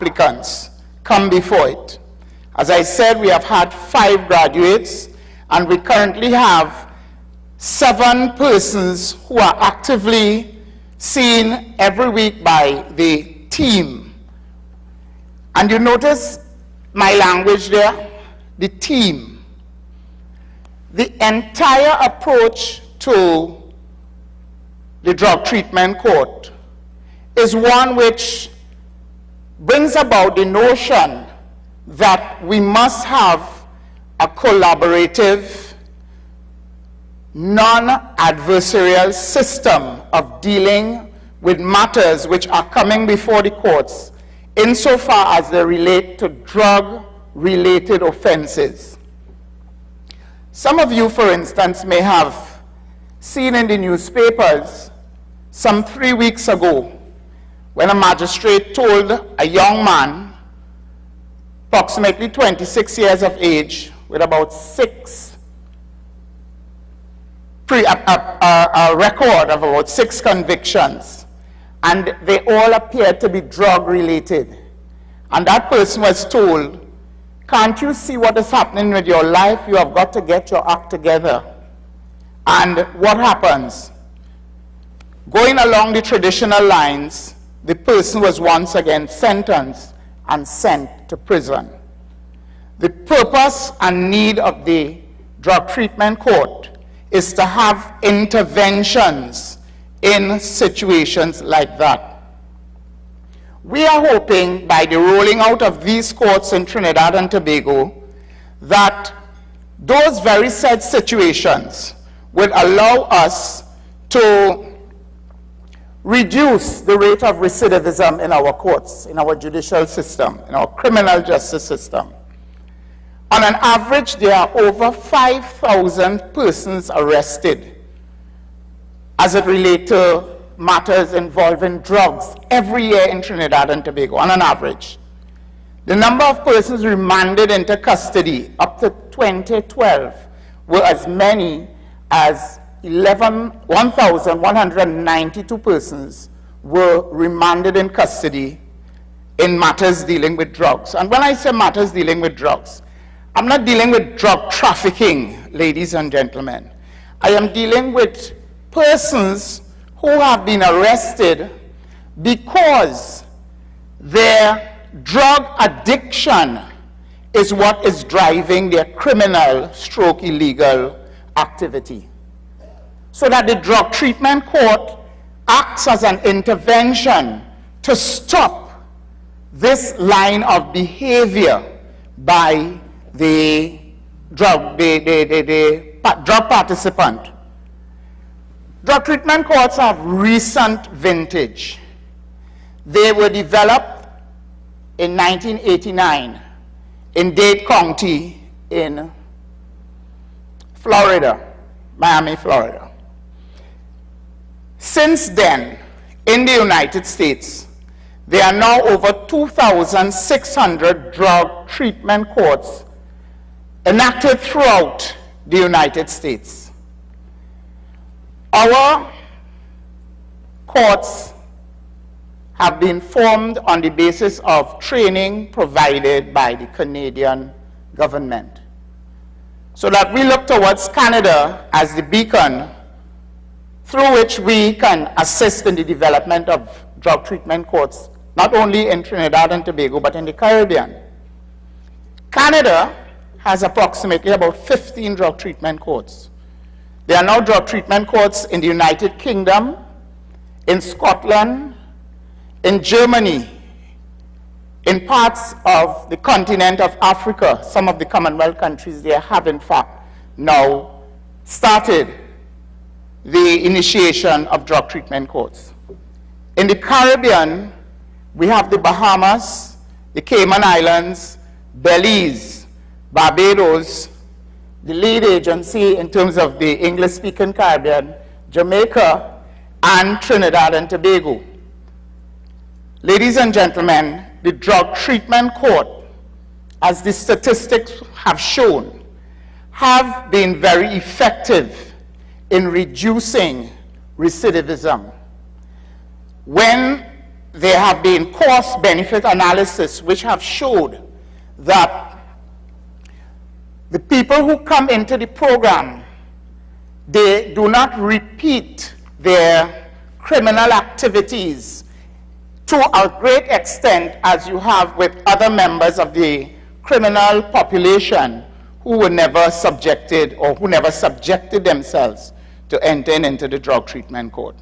applicants come before it. As I said, we have had 5 graduates, and we currently have 7 persons who are actively seen every week by the team. And you notice my language there, the team. The entire approach to the drug treatment court is one which brings about the notion that we must have a collaborative, non-adversarial system of dealing with matters which are coming before the courts insofar as they relate to drug-related offenses. Some of you, for instance, may have seen in the newspapers some 3 weeks ago when a magistrate told a young man, approximately 26 years of age, with about a record of about 6 convictions, and they all appeared to be drug-related. And that person was told, "Can't you see what is happening with your life? You have got to get your act together." And what happens? Going along the traditional lines, the person was once again sentenced and sent to prison. The purpose and need of the drug treatment court is to have interventions in situations like that. We are hoping by the rolling out of these courts in Trinidad and Tobago that those very said situations would allow us to reduce the rate of recidivism in our courts, in our judicial system, in our criminal justice system. On an average, there are over 5,000 persons arrested as it relates to matters involving drugs every year in Trinidad and Tobago, on an average. The number of persons remanded into custody up to 2012 were as many as 1,192 persons were remanded in custody in matters dealing with drugs. And when I say matters dealing with drugs, I'm not dealing with drug trafficking, ladies and gentlemen. I am dealing with persons who have been arrested because their drug addiction is what is driving their criminal stroke illegal activity. So that the drug treatment court acts as an intervention to stop this line of behavior by the drug participant. Drug treatment courts have recent vintage. They were developed in 1989 in Dade County in Florida, Miami, Florida. Since then, in the United States, there are now over 2,600 drug treatment courts enacted throughout the United States. Our courts have been formed on the basis of training provided by the Canadian government, so that we look towards Canada as the beacon through which we can assist in the development of drug treatment courts, not only in Trinidad and Tobago, but in the Caribbean. Canada has approximately about 15 drug treatment courts. There are now drug treatment courts in the United Kingdom, in Scotland, in Germany, in parts of the continent of Africa. Some of the Commonwealth countries there have in fact now started the initiation of drug treatment courts. In the Caribbean, we have the Bahamas, the Cayman Islands, Belize, Barbados, the lead agency in terms of the English-speaking Caribbean, Jamaica, and Trinidad and Tobago. Ladies and gentlemen, the drug treatment court, as the statistics have shown, have been very effective in reducing recidivism. When there have been cost-benefit analysis which have showed that the people who come into the program, they do not repeat their criminal activities to a great extent as you have with other members of the criminal population who were never subjected or who never subjected themselves to entering into the drug treatment court.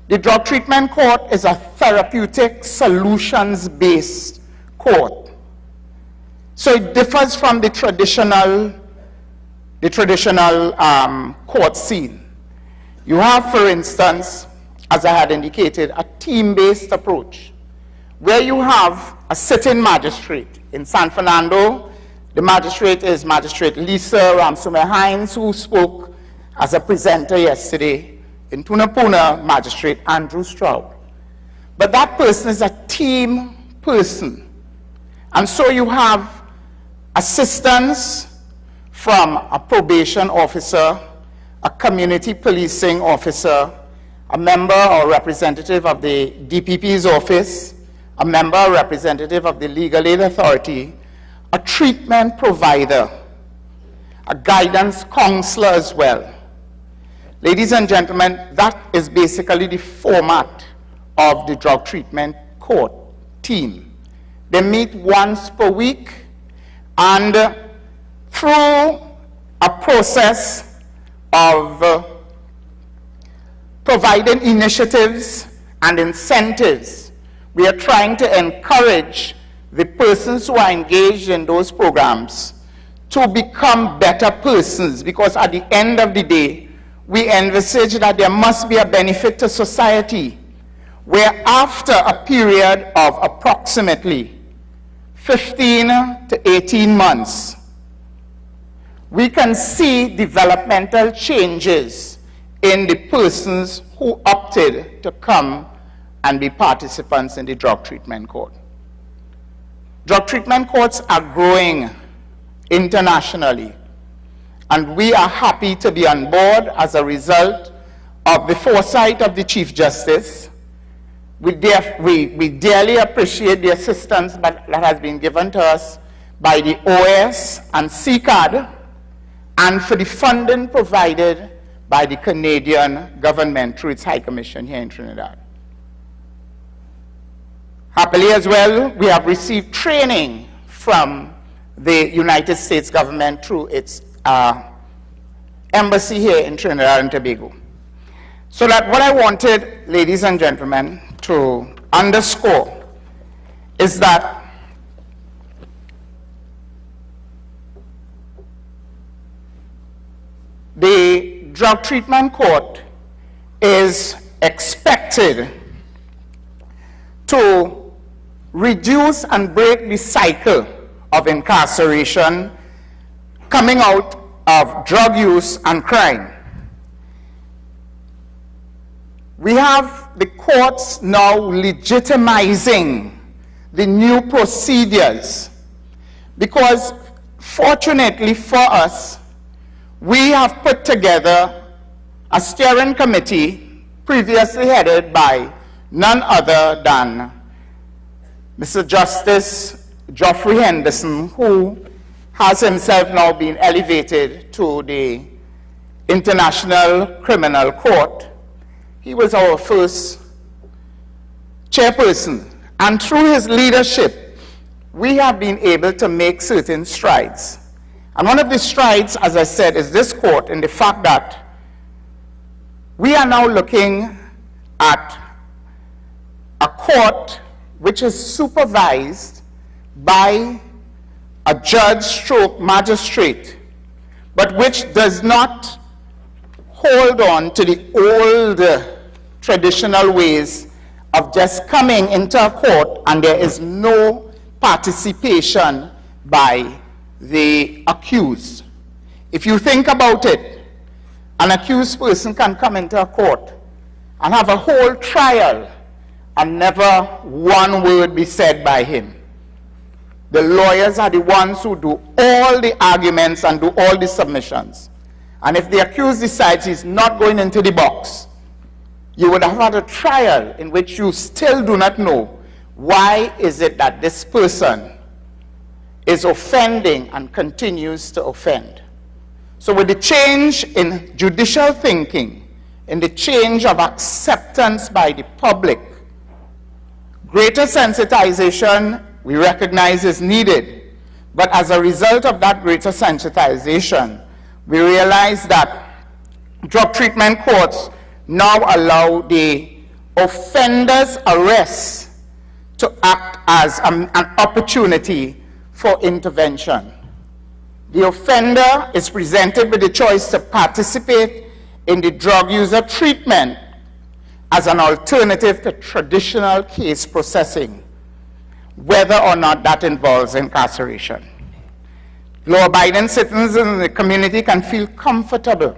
The drug treatment court is a therapeutic solutions-based court. So it differs from the traditional court scene. You have, for instance, as I had indicated, a team-based approach, where you have a sitting magistrate. In San Fernando, the magistrate is Magistrate Lisa Ramsume-Hines, who spoke as a presenter yesterday. In Tunapuna, Magistrate Andrew Stroud. But that person is a team person. And so you have assistance from a probation officer, a community policing officer, a member or representative of the DPP's office, a member or representative of the legal aid authority, a treatment provider, a guidance counselor as well. Ladies and gentlemen, that is basically the format of the drug treatment court team. They meet once per week, and through a process of providing initiatives and incentives, we are trying to encourage the persons who are engaged in those programs to become better persons, because at the end of the day, we envisage that there must be a benefit to society, where after a period of approximately 15 to 18 months, we can see developmental changes in the persons who opted to come and be participants in the drug treatment court. Drug treatment courts are growing internationally, and we are happy to be on board as a result of the foresight of the Chief Justice. We dearly appreciate the assistance that has been given to us by the OS and CCAD, and for the funding provided by the Canadian government through its High Commission here in Trinidad. Happily as well, we have received training from the United States government through its embassy here in Trinidad and Tobago. So that what I wanted, ladies and gentlemen, to underscore is that the drug treatment court is expected to reduce and break the cycle of incarceration coming out of drug use and crime. We have the courts now legitimizing the new procedures, because fortunately for us, we have put together a steering committee previously headed by none other than Mr. Justice Geoffrey Henderson, who has himself now been elevated to the International Criminal Court. He was our first chairperson, and through his leadership, we have been able to make certain strides. And one of the strides, as I said, is this court, in the fact that we are now looking at a court which is supervised by a judge stroke magistrate, but which does not hold on to the old traditional ways of just coming into a court and there is no participation by the accused. If you think about it, an accused person can come into a court and have a whole trial and never one word be said by him. The lawyers are the ones who do all the arguments and do all the submissions. And if the accused decides he's not going into the box, you would have had a trial in which you still do not know why is it that this person is offending and continues to offend. So with the change in judicial thinking, in the change of acceptance by the public, greater sensitization we recognize is needed. But as a result of that greater sensitization, we realize that drug treatment courts now allow the offender's arrest to act as an opportunity for intervention. The offender is presented with the choice to participate in the drug user treatment as an alternative to traditional case processing, whether or not that involves incarceration. Law-abiding citizens in the community can feel comfortable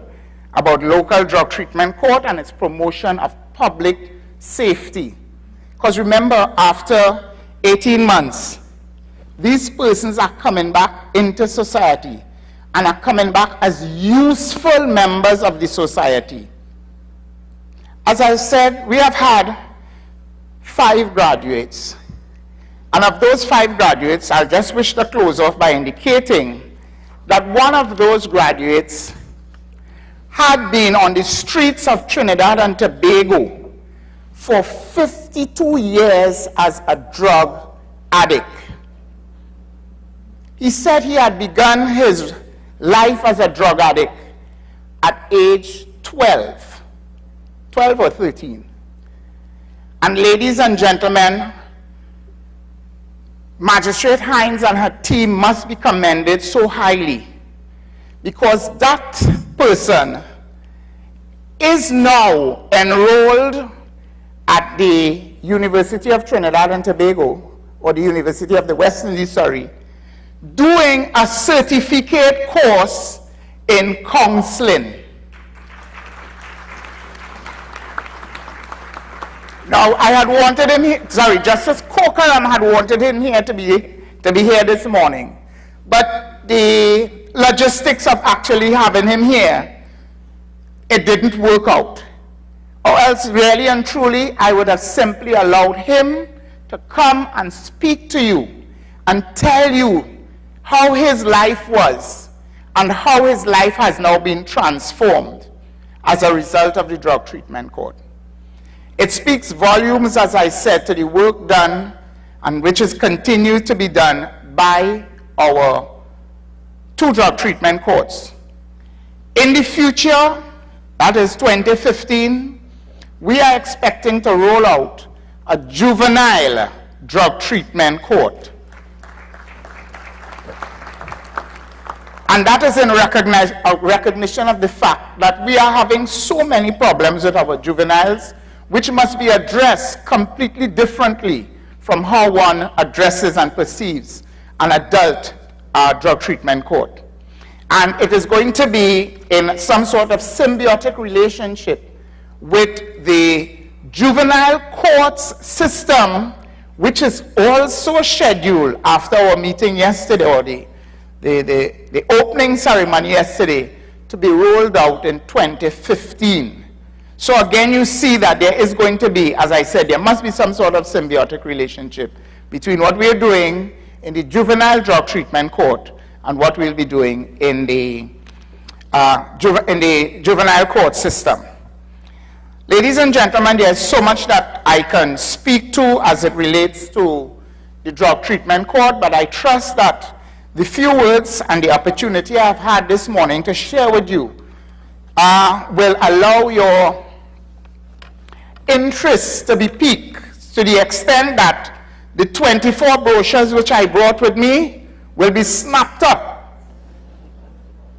about local drug treatment court and its promotion of public safety. Because remember, after 18 months, these persons are coming back into society and are coming back as useful members of the society. As I said, we have had 5 graduates. And of those 5 graduates, I'll just wish to close off by indicating that one of those graduates had been on the streets of Trinidad and Tobago for 52 years as a drug addict. He said he had begun his life as a drug addict at age 12 or 13. And ladies and gentlemen, Magistrate Hines and her team must be commended so highly, because that person is now enrolled at the University of Trinidad and Tobago, or the University of the West Indies, sorry, doing a certificate course in counseling. Now, I had wanted him here, sorry, Justice Corcoran had wanted him here to be here this morning. But the logistics of actually having him here, it didn't work out. Or else, really and truly, I would have simply allowed him to come and speak to you and tell you how his life was and how his life has now been transformed as a result of the drug treatment court. It speaks volumes, as I said, to the work done and which is continued to be done by our 2 drug treatment courts. In the future, that is 2015, we are expecting to roll out a juvenile drug treatment court. And that is in recognition of the fact that we are having so many problems with our juveniles, which must be addressed completely differently from how one addresses and perceives an adult drug treatment court. And it is going to be in some sort of symbiotic relationship with the juvenile courts system, which is also scheduled after our meeting yesterday, or the opening ceremony yesterday, to be rolled out in 2015. So again, you see that there is going to be, as I said, there must be some sort of symbiotic relationship between what we are doing in the juvenile drug treatment court and what we'll be doing in the juvenile court system. Ladies and gentlemen, there's so much that I can speak to as it relates to the drug treatment court, but I trust that the few words and the opportunity I've had this morning to share with you will allow your interest to be piqued to the extent that the 24 brochures which I brought with me will be snapped up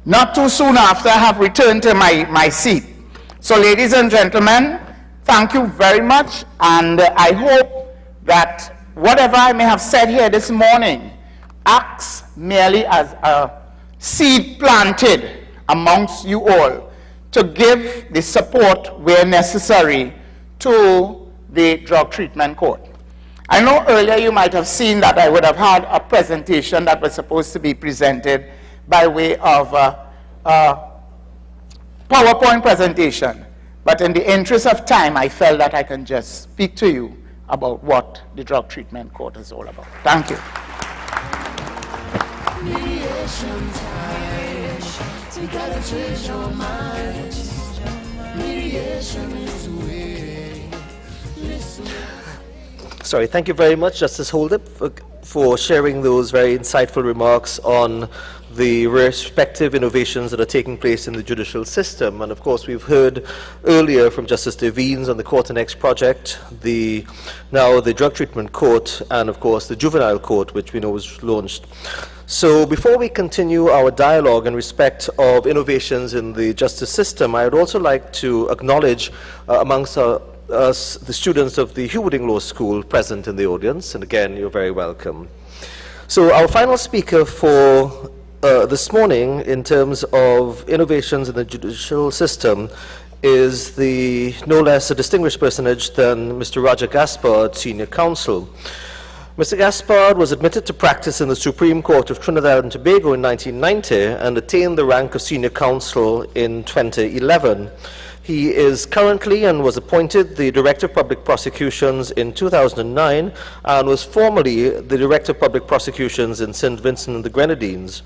not too soon after I have returned to my seat. So ladies and gentlemen, thank you very much, and I hope that whatever I may have said here this morning acts merely as a seed planted amongst you all to give the support where necessary to the drug treatment court. I know earlier you might have seen that I would have had a presentation that was supposed to be presented by way of a PowerPoint presentation, But in the interest of time, I felt that I can just speak to you about what the drug treatment court is all about. Thank you. Mediation time. Together change your mind. Mediation is the way. Listen. Sorry, thank you very much, Justice Holdip, for sharing those very insightful remarks on the respective innovations that are taking place in the judicial system. And of course, we've heard earlier from Justice Devines on the Court and X project, now the drug treatment court, and of course the juvenile court, which we know was launched. So before we continue our dialogue in respect of innovations in the justice system, I would also like to acknowledge amongst us, the students of the Hewarding Law School present in the audience, and again, you're very welcome. So our final speaker for this morning in terms of innovations in the judicial system is no less a distinguished personage than Mr. Roger Gaspard, Senior Counsel. Mr. Gaspard was admitted to practice in the Supreme Court of Trinidad and Tobago in 1990 and attained the rank of Senior Counsel in 2011. He is currently and was appointed the Director of Public Prosecutions in 2009 and was formerly the Director of Public Prosecutions in St. Vincent and the Grenadines.